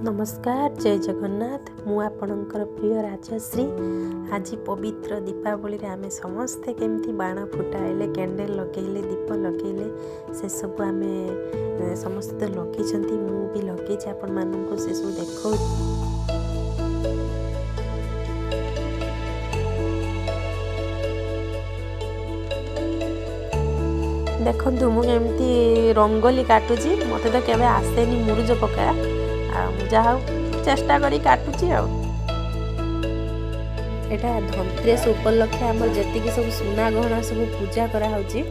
नमस्कार जय जगन्नाथ मु आपणकर प्रिय राजश्री। आज पवित्र दीपावली रे आमे समस्ते केमती बाण फुटाइले कैंडल लगेले दीप लगेले से सब आमे समस्त तो लगे मु भी लगे आपण मानू से सब देखो। देखु मुझे रंगोली काटुची मत तो केवे आसेनी मुरुज पका जहा चेष्टा करी काटुची एटा धनतेरस उपलक्षे आम जी सब सुना गहना सब पूजा करा होची।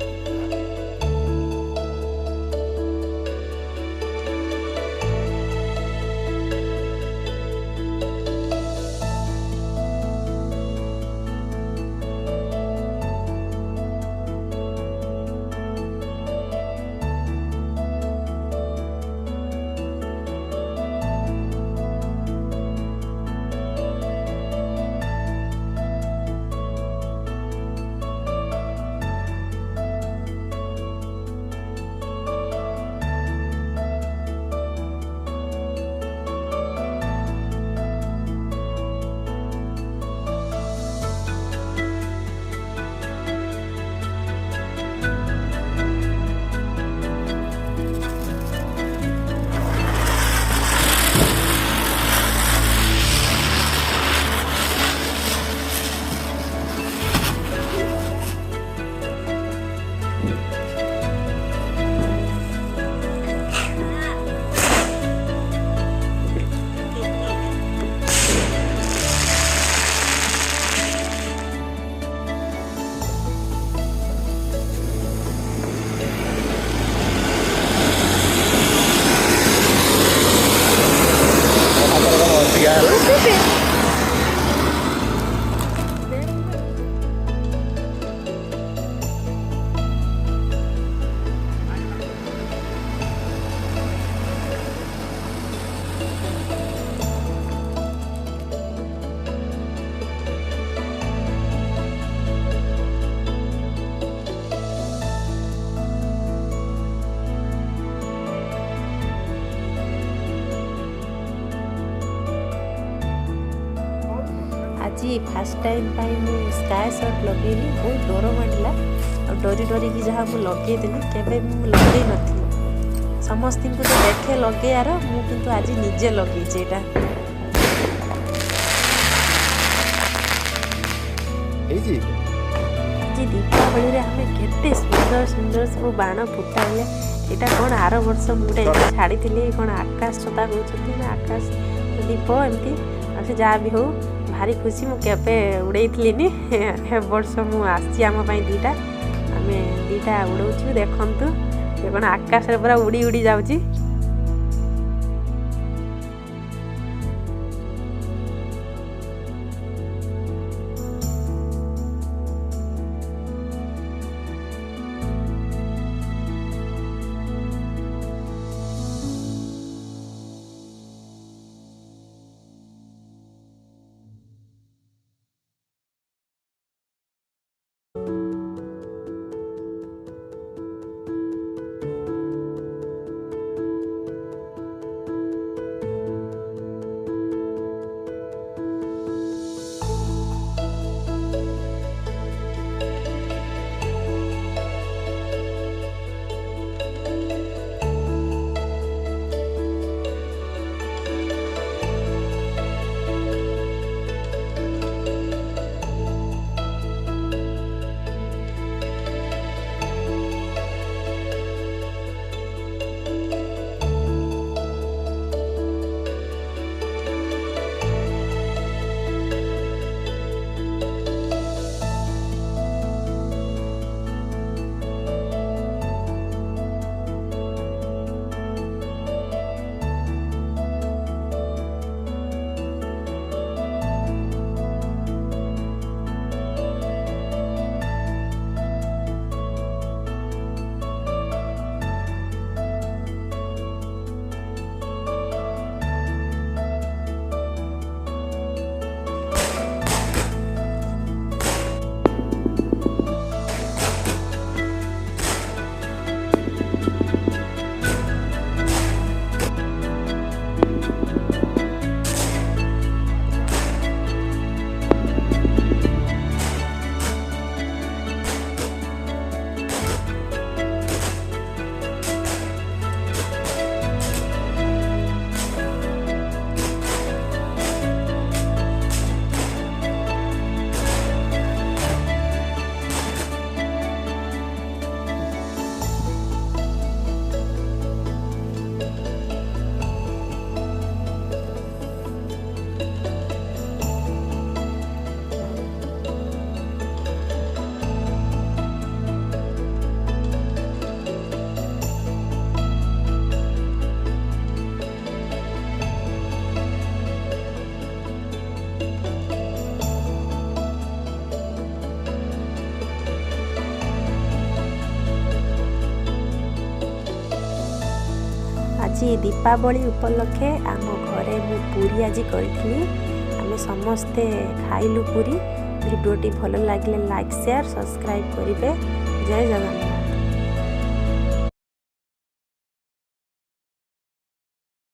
आज फास्ट टाइम स्काई शॉट लगेली बहुत डर मारा और डरी डरी की जहाँ मुझे लगेदेली केवे लगे नी समस्त को तो देखे लगेयार मुझे आज निजे लगे यहाँ दीपावली रे हमें केते सुंदर सुंदर सब बाण फुटाइले। यहाँ कौन आर वर्ष मुझे छाड़ी कौन आकाश छता कहते ना आकाश दीप एमती से जहाँ भी हो भारी खुशी मुझे उड़े हे वर्ष मुझे आम दीटा आम दीटा उड़ाऊ देखु ये कौन आकाश पूरा उड़ी उड़ी जाऊँगी। आज दीपावली उपलक्षे आम घरे मु पूरी आज करी आम समस्ते खाइलु पूरी। भिडियोटी भल लगे लाइक शेयर सब्सक्राइब करेंगे। जय जगन्नाथ।